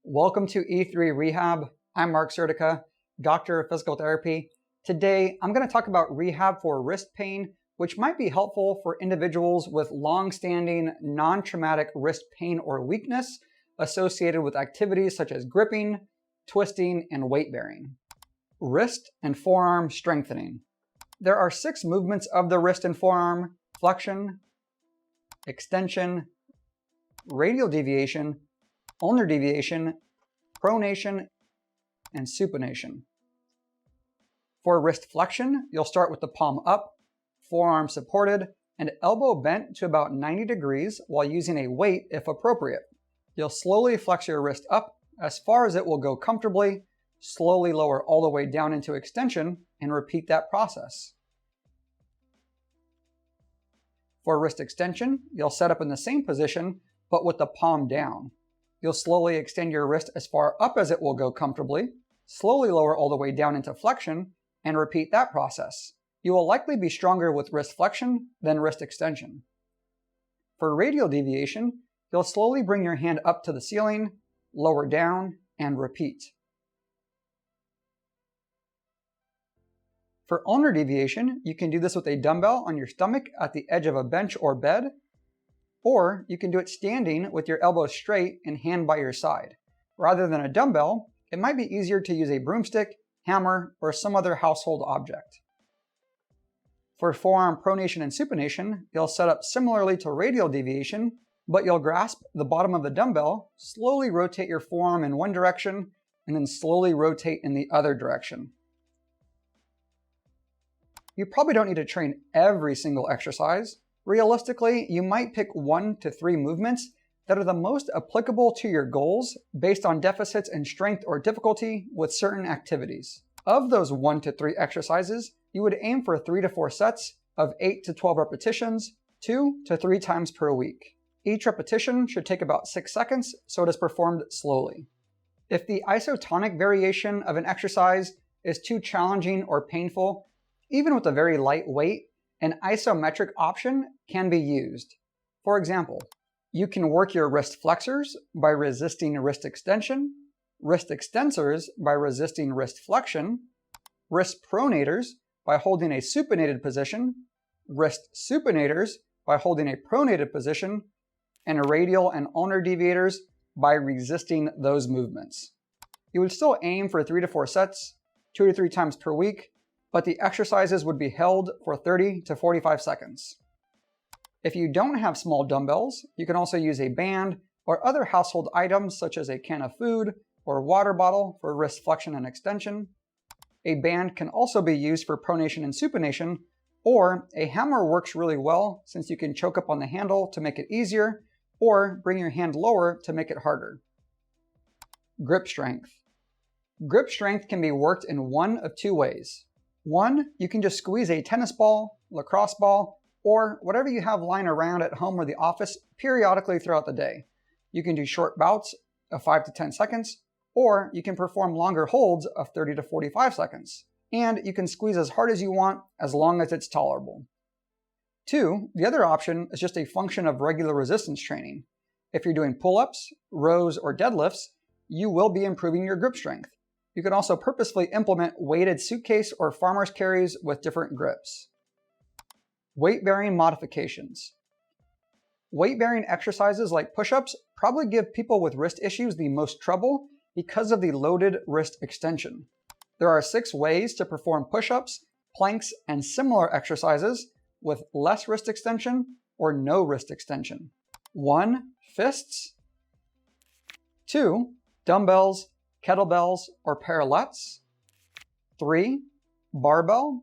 Welcome to E3 Rehab. I'm Mark Sertica, Doctor of Physical Therapy. Today, I'm going to talk about rehab for wrist pain, which might be helpful for individuals with long-standing non-traumatic wrist pain or weakness associated with activities such as gripping, twisting, and weight bearing. Wrist and forearm strengthening. There are 6 movements of the wrist and forearm: flexion, extension, radial deviation, ulnar deviation, pronation, and supination. For wrist flexion, you'll start with the palm up, forearm supported, and elbow bent to about 90 degrees while using a weight if appropriate. You'll slowly flex your wrist up as far as it will go comfortably, slowly lower all the way down into extension, and repeat that process. For wrist extension, you'll set up in the same position, but with the palm down. You'll slowly extend your wrist as far up as it will go comfortably, slowly lower all the way down into flexion, and repeat that process. You will likely be stronger with wrist flexion than wrist extension. For radial deviation, you'll slowly bring your hand up to the ceiling, lower down, and repeat. For ulnar deviation, you can do this with a dumbbell on your stomach at the edge of a bench or bed, or you can do it standing with your elbows straight and hand by your side. Rather than a dumbbell, it might be easier to use a broomstick, hammer, or some other household object. For forearm pronation and supination, you'll set up similarly to radial deviation, but you'll grasp the bottom of the dumbbell, slowly rotate your forearm in one direction, and then slowly rotate in the other direction. You probably don't need to train every single exercise. Realistically, you might pick 1 to 3 movements that are the most applicable to your goals based on deficits in strength or difficulty with certain activities. Of those 1 to 3 exercises, you would aim for 3 to 4 sets of 8 to 12 repetitions, 2 to 3 times per week. Each repetition should take about 6 seconds, so it is performed slowly. If the isotonic variation of an exercise is too challenging or painful, even with a very light weight, an isometric option can be used. For example, you can work your wrist flexors by resisting wrist extension, wrist extensors by resisting wrist flexion, wrist pronators by holding a supinated position, wrist supinators by holding a pronated position, and radial and ulnar deviators by resisting those movements. You would still aim for 3 to 4 sets, 2 to 3 times per week, but the exercises would be held for 30 to 45 seconds. If you don't have small dumbbells, you can also use a band or other household items such as a can of food or water bottle for wrist flexion and extension. A band can also be used for pronation and supination, or a hammer works really well since you can choke up on the handle to make it easier, or bring your hand lower to make it harder. Grip strength. Grip strength can be worked in one of 2 ways. 1, you can just squeeze a tennis ball, lacrosse ball, or whatever you have lying around at home or the office periodically throughout the day. You can do short bouts of 5 to 10 seconds, or you can perform longer holds of 30 to 45 seconds. And you can squeeze as hard as you want as long as it's tolerable. 2, the other option is just a function of regular resistance training. If you're doing pull-ups, rows, or deadlifts, you will be improving your grip strength. You can also purposefully implement weighted suitcase or farmer's carries with different grips. Weight-bearing modifications. Weight-bearing exercises like push-ups probably give people with wrist issues the most trouble because of the loaded wrist extension. There are 6 ways to perform push-ups, planks, and similar exercises with less wrist extension or no wrist extension. 1, fists. 2, dumbbells, kettlebells, or parallettes. 3, barbell.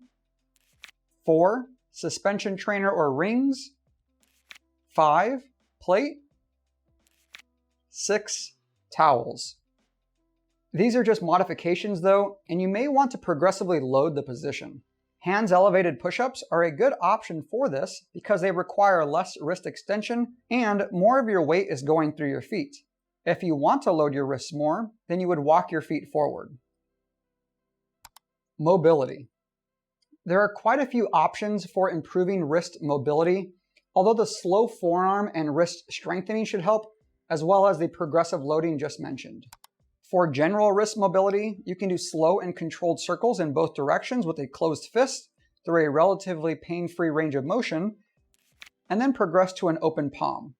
4, suspension trainer or rings. 5, plate. 6, towels. These are just modifications though, and you may want to progressively load the position. Hands elevated push-ups are a good option for this because they require less wrist extension and more of your weight is going through your feet. If you want to load your wrists more, then you would walk your feet forward. Mobility. There are quite a few options for improving wrist mobility, although the slow forearm and wrist strengthening should help, as well as the progressive loading just mentioned. For general wrist mobility, you can do slow and controlled circles in both directions with a closed fist through a relatively pain-free range of motion, and then progress to an open palm.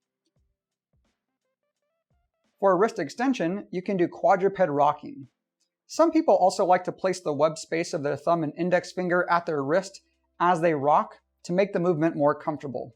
For wrist extension, you can do quadruped rocking. Some people also like to place the web space of their thumb and index finger at their wrist as they rock to make the movement more comfortable.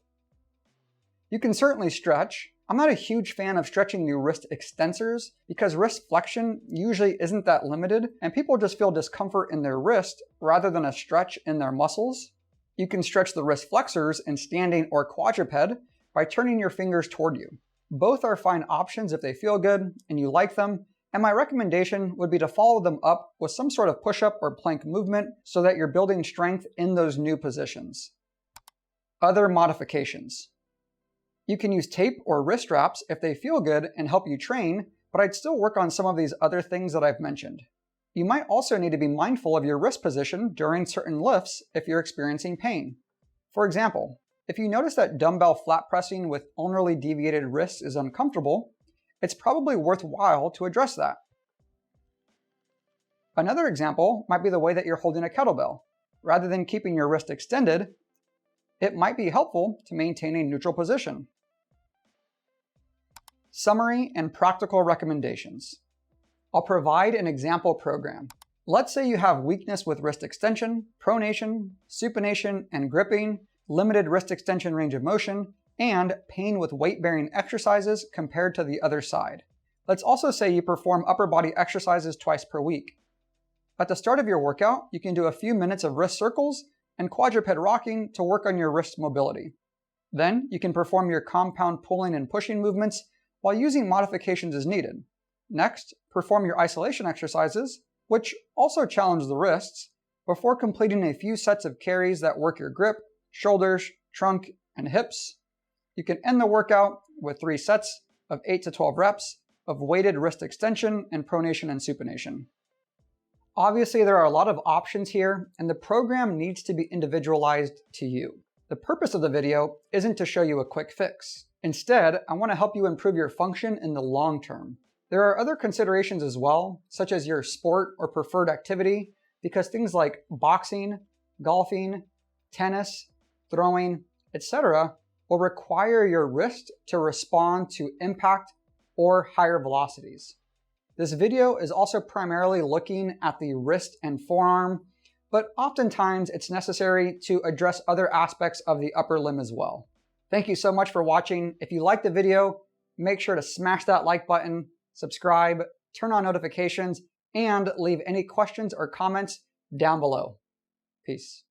You can certainly stretch. I'm not a huge fan of stretching the wrist extensors because wrist flexion usually isn't that limited and people just feel discomfort in their wrist rather than a stretch in their muscles. You can stretch the wrist flexors in standing or quadruped by turning your fingers toward you. Both are fine options if they feel good and you like them, and my recommendation would be to follow them up with some sort of push-up or plank movement so that you're building strength in those new positions. Other modifications. You can use tape or wrist wraps if they feel good and help you train, but I'd still work on some of these other things that I've mentioned. You might also need to be mindful of your wrist position during certain lifts if you're experiencing pain. For example, if you notice that dumbbell flat pressing with ulnarly deviated wrists is uncomfortable, it's probably worthwhile to address that. Another example might be the way that you're holding a kettlebell. Rather than keeping your wrist extended, it might be helpful to maintain a neutral position. Summary and practical recommendations. I'll provide an example program. Let's say you have weakness with wrist extension, pronation, supination, and gripping, limited wrist extension range of motion, and pain with weight-bearing exercises compared to the other side. Let's also say you perform upper body exercises twice per week. At the start of your workout, you can do a few minutes of wrist circles and quadruped rocking to work on your wrist mobility. Then you can perform your compound pulling and pushing movements while using modifications as needed. Next, perform your isolation exercises, which also challenge the wrists, before completing a few sets of carries that work your grip, shoulders, trunk, and hips. You can end the workout with 3 sets of 8 to 12 reps of weighted wrist extension and pronation and supination. Obviously, there are a lot of options here, and the program needs to be individualized to you. The purpose of the video isn't to show you a quick fix. Instead, I want to help you improve your function in the long term. There are other considerations as well, such as your sport or preferred activity, because things like boxing, golfing, tennis, throwing, etc. will require your wrist to respond to impact or higher velocities. This video is also primarily looking at the wrist and forearm, but oftentimes it's necessary to address other aspects of the upper limb as well. Thank you so much for watching. If you liked the video, make sure to smash that like button, subscribe, turn on notifications, and leave any questions or comments down below. Peace.